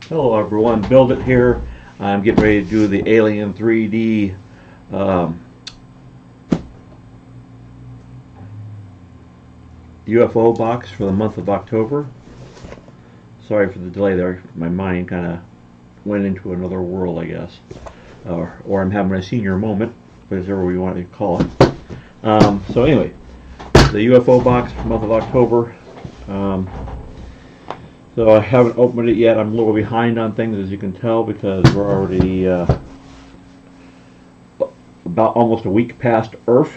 Hello everyone, Build It here. I'm getting ready to do the Alien 3D UFO box for the month of October. Sorry for the delay there. My mind kind of went into another world, I guess. Or I'm having a senior moment, whatever we want to call it. So anyway, the UFO box for the month of October. So I haven't opened it yet. I'm a little behind on things, as you can tell, because we're already about almost a week past Earth.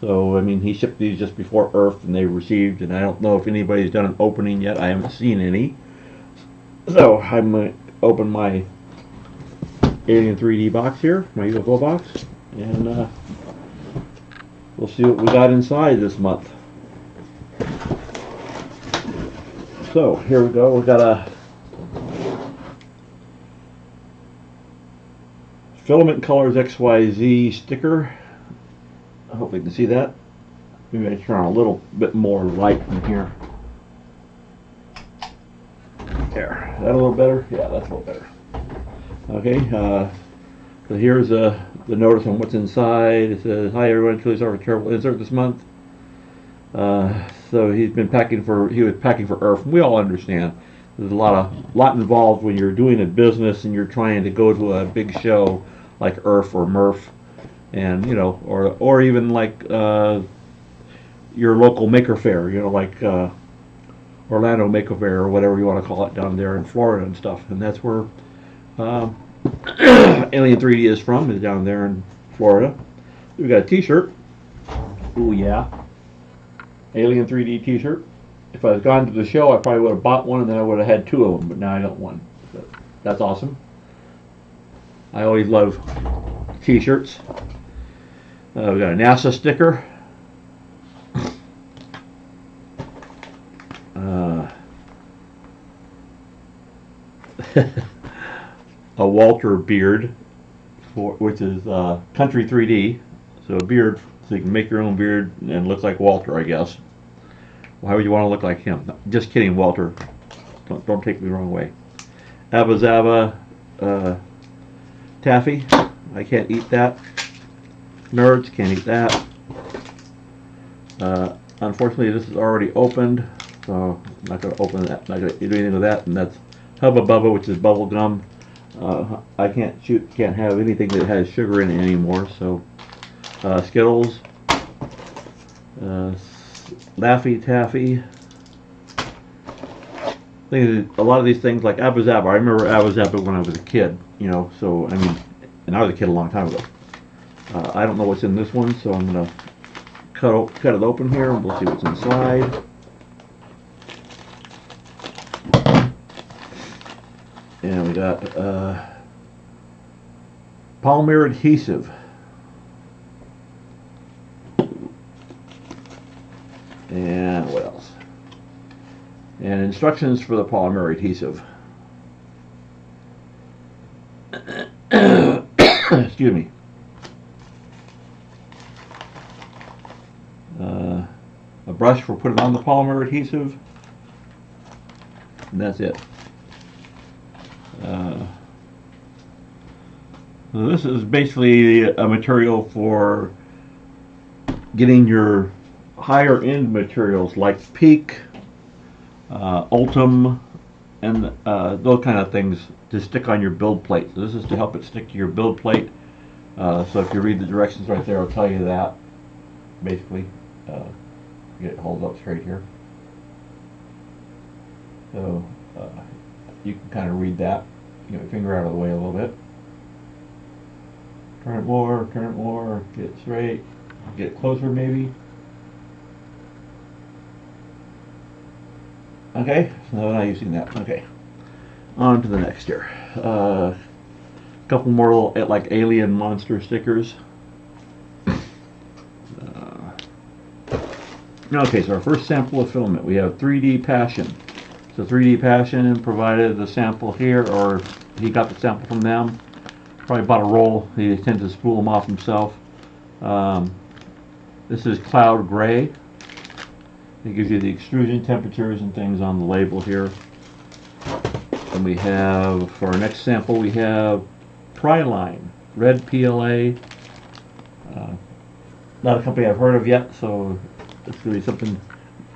So I mean, he shipped these just before Earth, and they received. And I don't know if anybody's done an opening yet. I haven't seen any. So I'm gonna open my Alien 3D box here, my UFO box, and we'll see what we got inside this month. So here we go. We got a Filament Colors XYZ sticker. I hope you can see that. Maybe I turn on a little bit more light in here. There. Is that a little better? Yeah, that's a little better. Okay. So here's the notice on what's inside. It says, "Hi everyone, truly sorry for terrible insert this month." So he was packing for Earth. We all understand there's a lot involved when you're doing a business and you're trying to go to a big show like Earth or Murph, and or even like your local Maker Faire, like Orlando Maker Faire or whatever you want to call it down there in Florida and stuff. And that's where Alien 3D is from, is down there in Florida. We got a T-shirt. Ooh yeah. Alien 3D T-shirt. If I had gone to the show, I probably would have bought one, and then I would have had two of them. But now I got one. So that's awesome. I always love T-shirts. We got a NASA sticker. A Walter beard, which is Country 3D. So a beard. So you can make your own beard and look like Walter, I guess. Why would you want to look like him? Just kidding, Walter. Don't take me the wrong way. Abba Zaba taffy. I can't eat that. Nerds can't eat that. Unfortunately, this is already opened, so I'm not going to open that. Not going to do anything with that. And that's Hubba Bubba, which is bubble gum. I can't have anything that has sugar in it anymore. So. Skittles, Laffy Taffy. A lot of these things, like Abba Zaba. I remember Abba Zaba when I was a kid, so I mean, and I was a kid a long time ago. I don't know what's in this one, so I'm going to cut it open here and we'll see what's inside. And we got Polymer Adhesive. And what else? And instructions for the polymer adhesive. Excuse me. A brush for putting on the polymer adhesive. And that's it. So this is basically a material for getting your higher end materials like Peak, Ultim, and those kind of things to stick on your build plate. So this is to help it stick to your build plate. So if you read the directions right there, it'll tell you that. Basically, get it hold up straight here. So you can kind of read that. Get your finger out of the way a little bit. Turn it more, get it straight, get it closer maybe. Okay, so now you've seen that. Okay, on to the next here. A couple more little, like alien monster stickers. Okay, so our first sample of filament, we have 3D Passion. So 3D Passion provided the sample here, or he got the sample from them. Probably bought a roll. He tends to spool them off himself. This is Cloud Gray. It gives you the extrusion temperatures and things on the label here. And we have, for our next sample, we have Pryline, red PLA. Not a company I've heard of yet, so it's going to be something.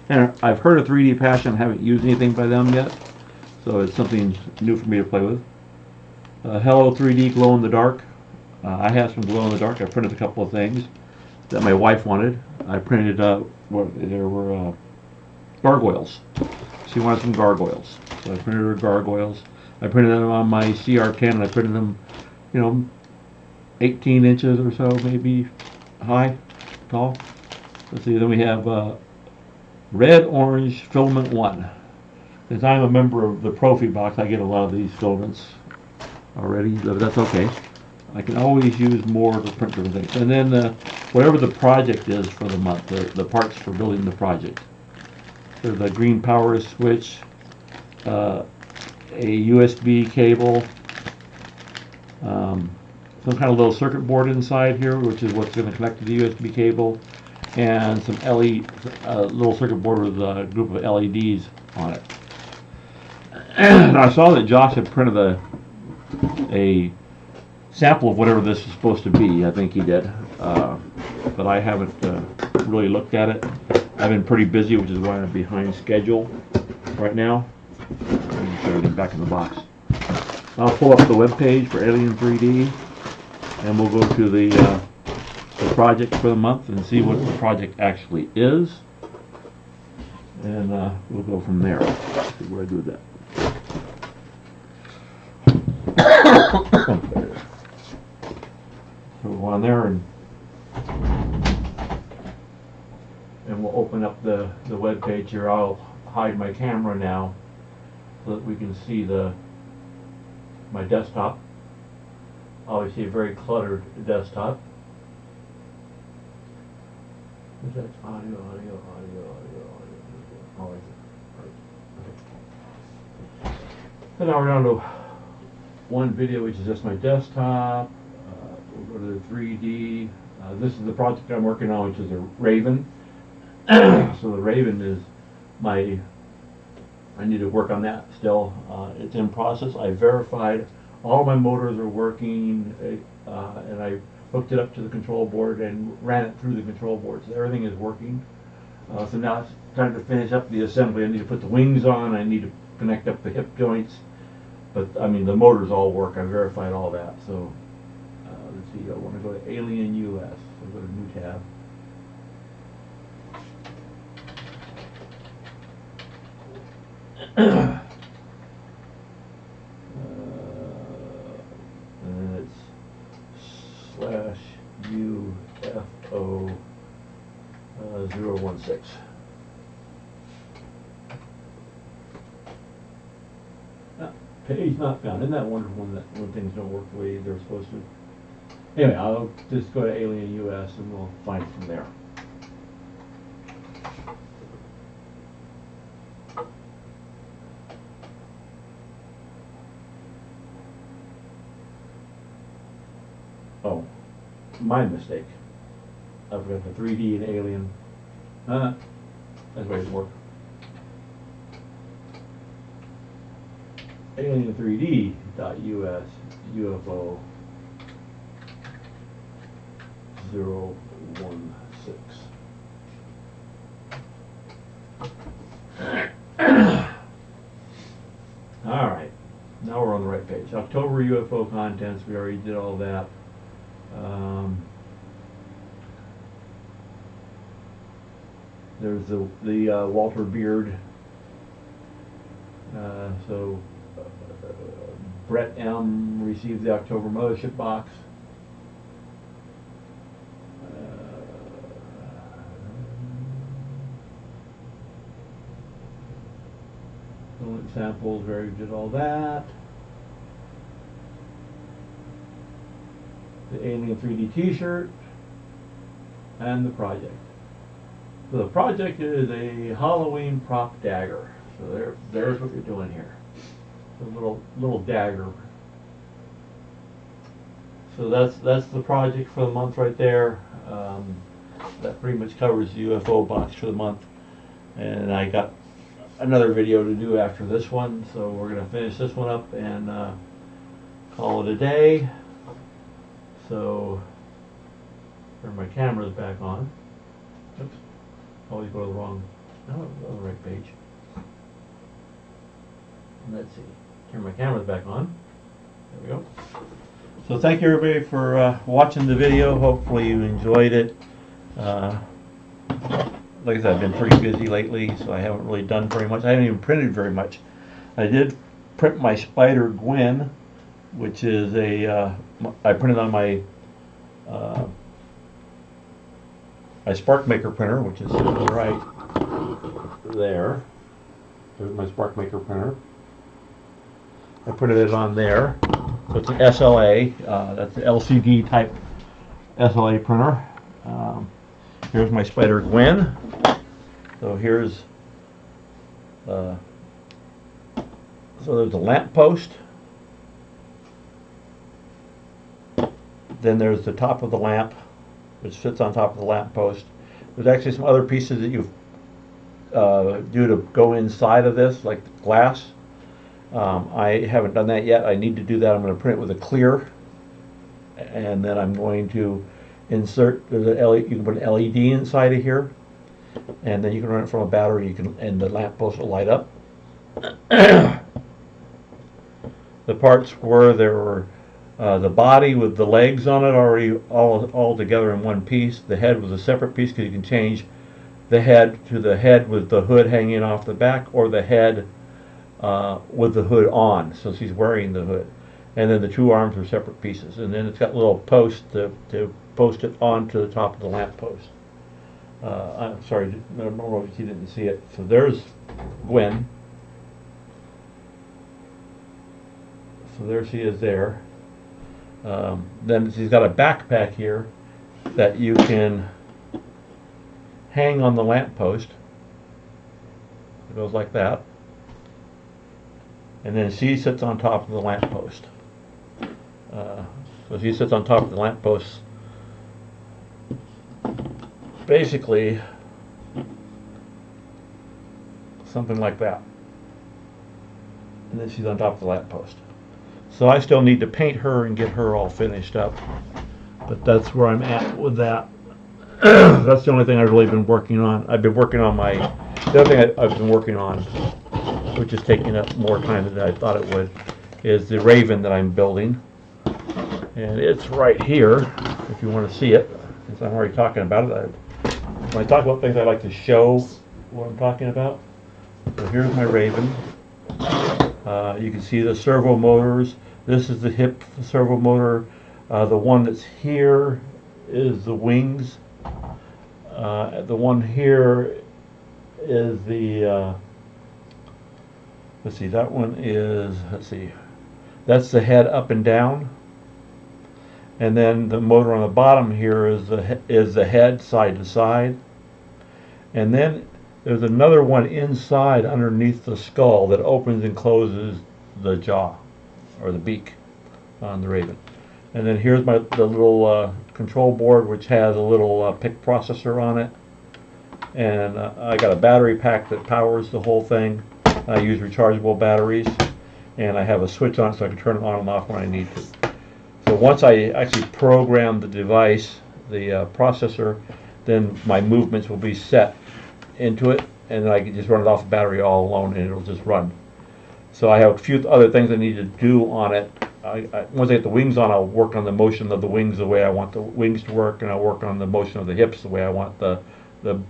And I've heard of 3D Passion, haven't used anything by them yet, so it's something new for me to play with. Hello 3D glow in the dark. I have some glow in the dark. I printed a couple of things that my wife wanted. I printed there were gargoyles. She wanted some gargoyles, so I printed her gargoyles. I printed them on my CR10. I printed them, 18 inches or so, maybe high, tall. Let's see. Then we have red orange filament 1. Since I'm a member of the Profi box, I get a lot of these filaments already, but that's okay. I can always use more to print different things. And then whatever the project is for the month, the parts for building the project. There's a green power switch, a USB cable, some kind of little circuit board inside here, which is what's going to connect to the USB cable, and some little circuit board with a group of LEDs on it. And I saw that Josh had printed a sample of whatever this is supposed to be. I think he did, but I haven't really looked at it. I've been pretty busy, which is why I'm behind schedule right now. Let me put everything back in the box. I'll pull up the web page for Alien 3D, and we'll go to the project for the month and see what the project actually is, and we'll go from there. Let's see where I do that. So we'll go on there and we'll open up the web page here. I'll hide my camera now so that we can see my desktop. Obviously a very cluttered desktop. Is that audio? Oh, is it? Okay. And now we're down to one video, which is just my desktop. We'll go to the 3D. This is the project I'm working on, which is a Raven. So the Raven is I need to work on that still. It's in process. I verified all my motors are working, and I hooked it up to the control board and ran it through the control board. So everything is working. So now it's time to finish up the assembly. I need to put the wings on. I need to connect up the hip joints. But I mean, the motors all work. I verified all that. So let's see. I want to go to Alien US. So go to New Tab. And it's /UFO 016. Page not found. Isn't that wonderful when things don't work the way they're supposed to? Anyway, I'll just go to Alien US and we'll find it from there. Oh, my mistake. I forgot the 3D and Alien. That's why it didn't work. Alien3D.us UFO 016. All right, now we're on the right page. October UFO contents, we already did all that. There's the Walter Beard. So Brett M. received the October Mothership Box. Samples, where we did all that. The Alien 3D T-shirt and the project. So the project is a Halloween prop dagger. So there's what you're doing here. A little dagger. So that's the project for the month right there. That pretty much covers the UFO box for the month. And I got another video to do after this one, so we're going to finish this one up and call it a day. So, turn my cameras back on. Oops, always go to the wrong, no, go to the right page. Let's see, turn my cameras back on. There we go. So thank you everybody for watching the video. Hopefully you enjoyed it. Like I said, I've been pretty busy lately, so I haven't really done very much. I haven't even printed very much. I did print my Spider Gwen, which is a, I printed on my Spark Maker printer, which is right there. There's my Spark Maker printer. I printed it on there. So it's an SLA, that's an LCD type SLA printer. Here's my Spider Gwen. So here's, so there's a lamp post. Then there's the top of the lamp, which sits on top of the lamp post. There's actually some other pieces that you do to go inside of this, like glass. I haven't done that yet. I need to do that. I'm going to print it with a clear, and then I'm going to insert. There's an LED. You can put an LED inside of here, and then you can run it from a battery. You can, and the lamp post will light up. The parts where there were the body with the legs on it already all together in one piece. The head was a separate piece because you can change the head to the head with the hood hanging off the back, or the head with the hood on, so she's wearing the hood. And then the two arms are separate pieces, and then it's got little posts to post it onto the top of the lamp post. I'm sorry, I don't know if you didn't see it. So there's Gwen. So there she is there. Then she's got a backpack here that you can hang on the lamp post. It goes like that. And then she sits on top of the lamp post. So she sits on top of the lamp post. Basically, something like that. And then she's on top of the lamp post. So I still need to paint her and get her all finished up. But that's where I'm at with that. That's the only thing I've really been working on. I've been working on my, the other thing I've been working on, which is taking up more time than I thought it would, is the Raven that I'm building. And it's right here, if you want to see it, since I'm already talking about it. When I talk about things, I like to show what I'm talking about. So here's my Raven. You can see the servo motors. This is the hip servo motor. The one that's here is the wings. The one here is the, let's see, that one is, let's see, that's the head up and down. And then the motor on the bottom here is the head side to side. And then there's another one inside underneath the skull that opens and closes the jaw or the beak on the Raven. And then here's the little control board, which has a little PIC processor on it. And I got a battery pack that powers the whole thing. I use rechargeable batteries, and I have a switch on it so I can turn it on and off when I need to. So once I actually program the device, the processor, then my movements will be set into it, and I can just run it off the battery all alone, and it'll just run. So I have a few other things I need to do on it. Once I get the wings on, I'll work on the motion of the wings the way I want the wings to work, and I'll work on the motion of the hips the way I want the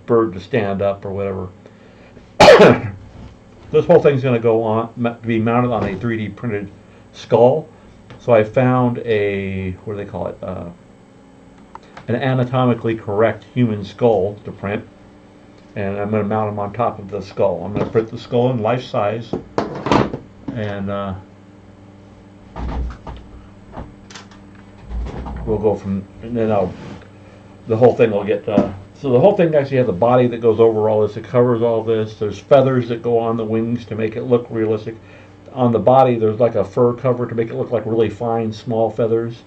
bird to stand up or whatever. This whole thing's going to go on, be mounted on a 3D printed skull. So I found a, what do they call it, an anatomically correct human skull to print, and I'm going to mount them on top of the skull. I'm going to print the skull in life size, and we'll go from, and then the whole thing will get, so the whole thing actually has a body that goes over all this. It covers all this. There's feathers that go on the wings to make it look realistic. On the body, there's like a fur cover to make it look like really fine, small feathers.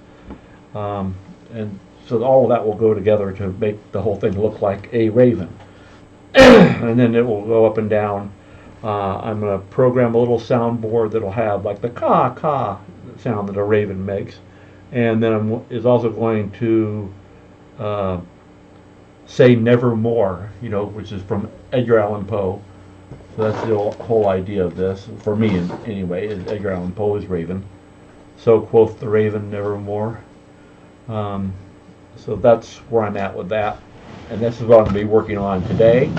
And so all of that will go together to make the whole thing look like a raven. And then it will go up and down I'm going to program a little soundboard that'll have like the caw caw sound that a raven makes, and then is also going to say nevermore, which is from Edgar Allan Poe. So that's the whole idea of this, for me anyway, is Edgar Allan Poe's Raven. So quoth the raven nevermore. So that's where I'm at with that. And this is what I'm going to be working on today.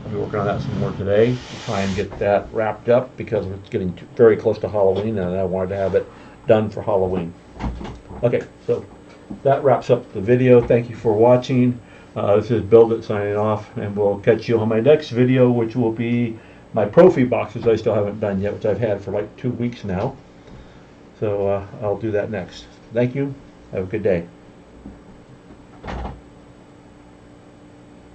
I'll be working on that some more today to try and get that wrapped up because it's getting very close to Halloween and I wanted to have it done for Halloween. Okay, so that wraps up the video. Thank you for watching. This is Build It signing off, and we'll catch you on my next video, which will be my Profi boxes I still haven't done yet, which I've had for like 2 weeks now. So I'll do that next. Thank you. Have a good day.